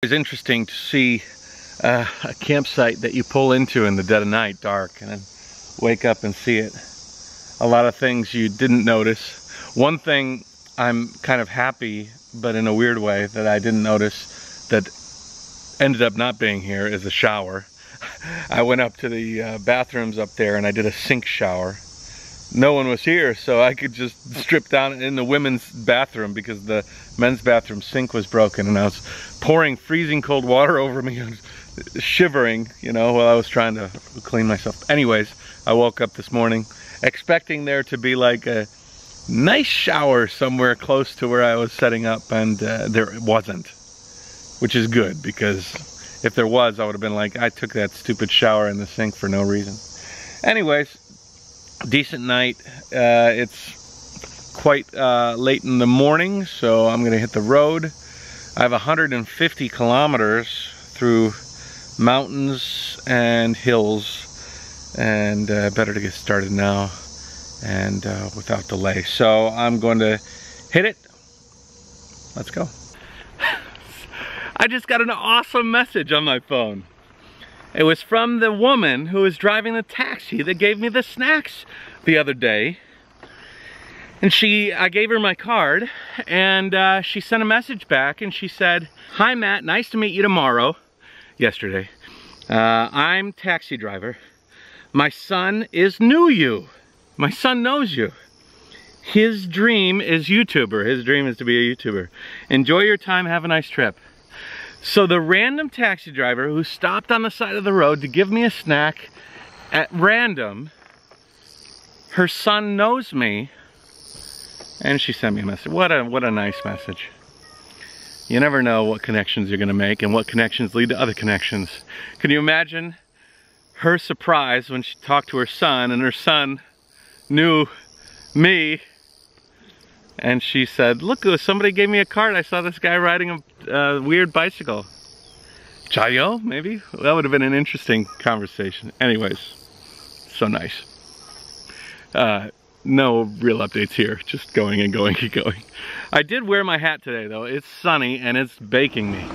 It's interesting to see a campsite that you pull into in the dead of night, dark, and then wake up and see it. A lot of things you didn't notice. One thing I'm kind of happy, but in a weird way, that I didn't notice that ended up not being here is a shower. I went up to the bathrooms up there and I did a sink shower. No one was here, so I could just strip down in the women's bathroom because the men's bathroom sink was broken, and I was pouring freezing cold water over me and shivering, you know, while I was trying to clean myself. Anyways, I woke up this morning expecting there to be like a nice shower somewhere close to where I was setting up, and there wasn't, which is good, because if there was, I would have been like, I took that stupid shower in the sink for no reason. Anyways, decent night. It's quite late in the morning, so I'm gonna hit the road. I have 150 kilometers through mountains and hills, and better to get started now and without delay. So I'm going to hit it. Let's go. I just got an awesome message on my phone. It was from the woman who was driving the taxi that gave me the snacks the other day. And I gave her my card, and she sent a message back and she said, "Hi Matt, nice to meet you tomorrow." Yesterday. I'm taxi driver. My son knew you. My son knows you. His dream is YouTuber. His dream is to be a YouTuber. Enjoy your time, have a nice trip. So the random taxi driver who stopped on the side of the road to give me a snack at random, her son knows me, and she sent me a message. What a nice message. You never know what connections you're gonna make and what connections lead to other connections. Can you imagine her surprise when she talked to her son and her son knew me, and she said, "Look, somebody gave me a card. I saw this guy riding a weird bicycle." Jayoe, maybe? That would have been an interesting conversation. Anyways, so nice. No real updates here, just going and going and going. I did wear my hat today though. It's sunny and it's baking me.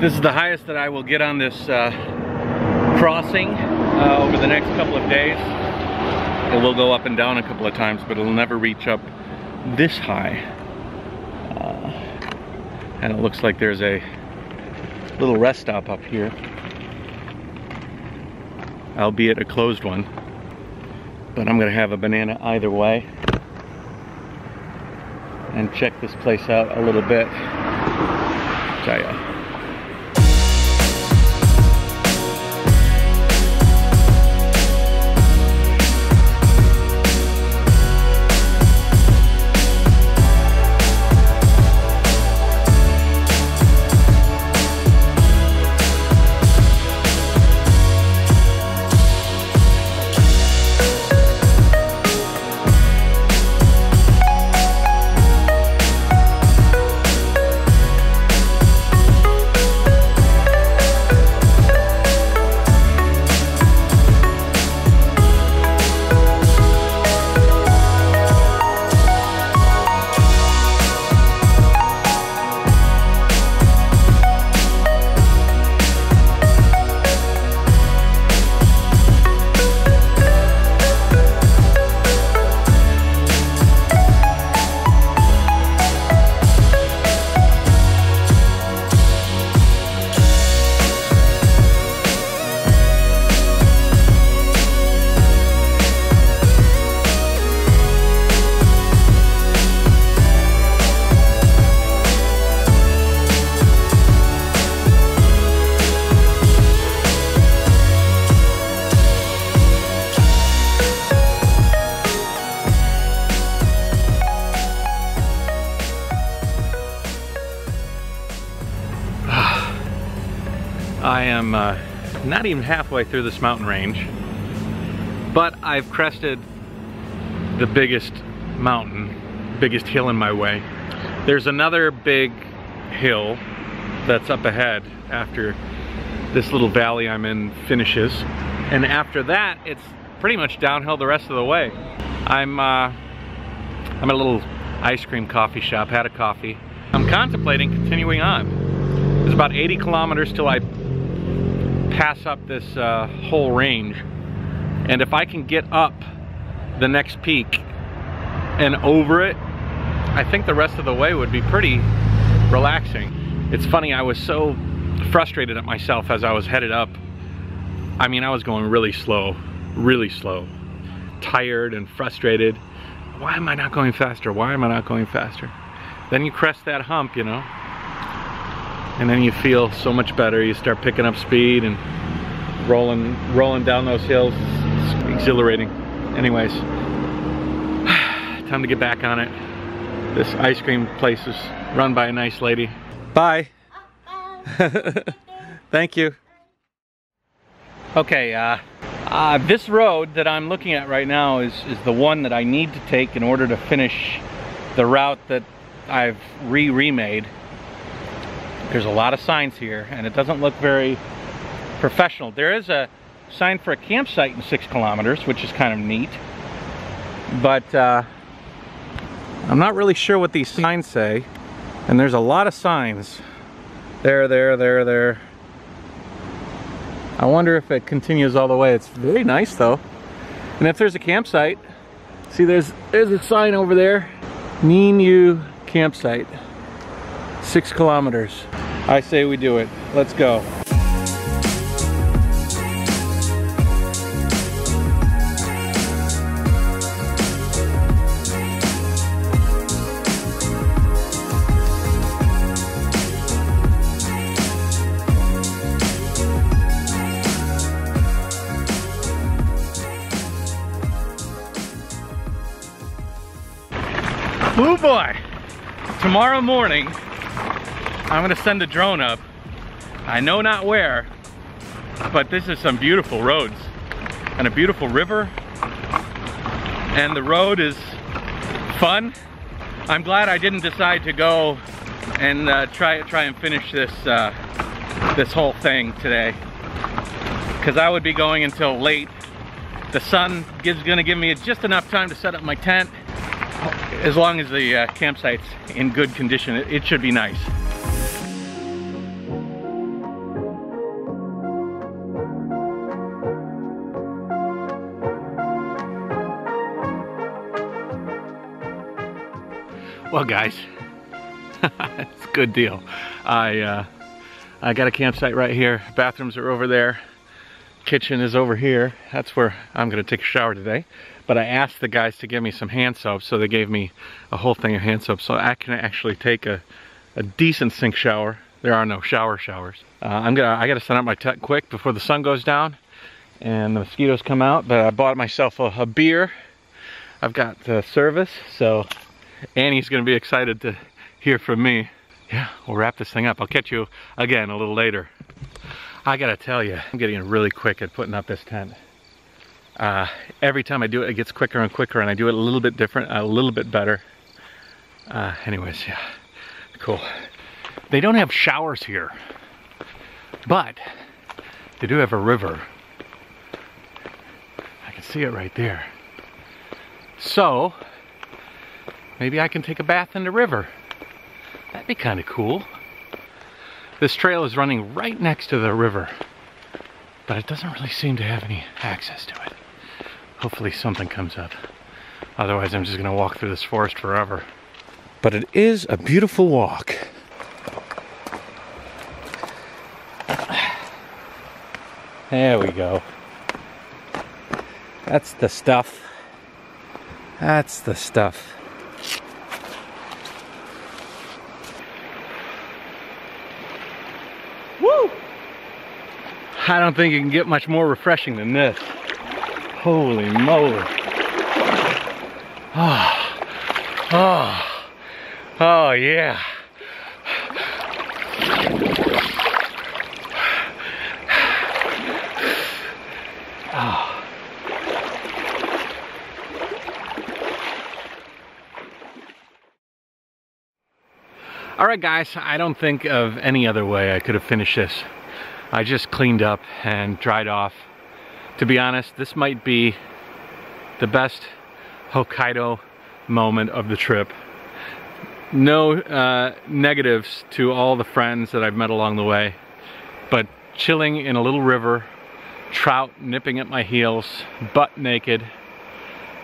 This is the highest that I will get on this crossing over the next couple of days. It will go up and down a couple of times, but it'll never reach up this high. And it looks like there's a little rest stop up here, albeit a closed one, but I'm gonna have a banana either way and check this place out a little bit. Jayoe. I am not even halfway through this mountain range, but I've crested the biggest mountain, biggest hill in my way. There's another big hill that's up ahead after this little valley I'm in finishes, and after that it's pretty much downhill the rest of the way. I'm at a little ice cream coffee shop, had a coffee. I'm contemplating continuing on. It's about 80 kilometers till I pass up this whole range. And if I can get up the next peak and over it, I think the rest of the way would be pretty relaxing. It's funny, I was so frustrated at myself as I was headed up. I mean, I was going really slow, tired and frustrated. Why am I not going faster? Why am I not going faster? Then you crest that hump, you know, and then you feel so much better. You start picking up speed and rolling down those hills. It's exhilarating. Anyways, time to get back on it. This ice cream place is run by a nice lady. Bye. Thank you. Okay, this road that I'm looking at right now is the one that I need to take in order to finish the route that I've remade. There's a lot of signs here and it doesn't look very professional. There is a sign for a campsite in 6 kilometers, which is kind of neat. But I'm not really sure what these signs say. And there's a lot of signs. There. I wonder if it continues all the way. It's very nice though. And if there's a campsite, see there's a sign over there. Ninyu campsite. 6 kilometers. I say we do it. Let's go. Oh boy! Tomorrow morning, I'm gonna send a drone up. I know not where, but this is some beautiful roads and a beautiful river. And the road is fun. I'm glad I didn't decide to go and try and finish this this whole thing today, because I would be going until late. The sun is gonna give me just enough time to set up my tent. As long as the campsite's in good condition, it should be nice. Well guys, it's a good deal. I got a campsite right here. Bathrooms are over there. Kitchen is over here. That's where I'm gonna take a shower today. But I asked the guys to give me some hand soap, so they gave me a whole thing of hand soap, so I can actually take a decent sink shower. There are no showers. I gotta set up my tent quick before the sun goes down and the mosquitoes come out. But I bought myself a beer. I've got service, so Annie's gonna be excited to hear from me. Yeah, we'll wrap this thing up. I'll catch you again a little later. I gotta tell you, I'm getting really quick at putting up this tent. Every time I do it, it gets quicker and quicker, and I do it a little bit different, a little bit better. Anyways, yeah, cool. They don't have showers here, but they do have a river. I can see it right there. So, maybe I can take a bath in the river. That'd be kind of cool. This trail is running right next to the river, but it doesn't really seem to have any access to it. Hopefully something comes up. Otherwise I'm just gonna walk through this forest forever. But it is a beautiful walk. There we go. That's the stuff. That's the stuff. Woo! I don't think you can get much more refreshing than this. Holy moly. Oh yeah. Oh. All right guys, I don't think of any other way I could have finished this. I just cleaned up and dried off. To be honest, this might be the best Hokkaido moment of the trip. No negatives to all the friends that I've met along the way, but chilling in a little river, trout nipping at my heels, butt naked,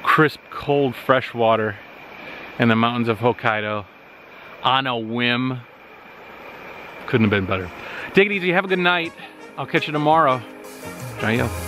crisp, cold, fresh water in the mountains of Hokkaido on a whim. Couldn't have been better. Take it easy, have a good night. I'll catch you tomorrow. Jayoe.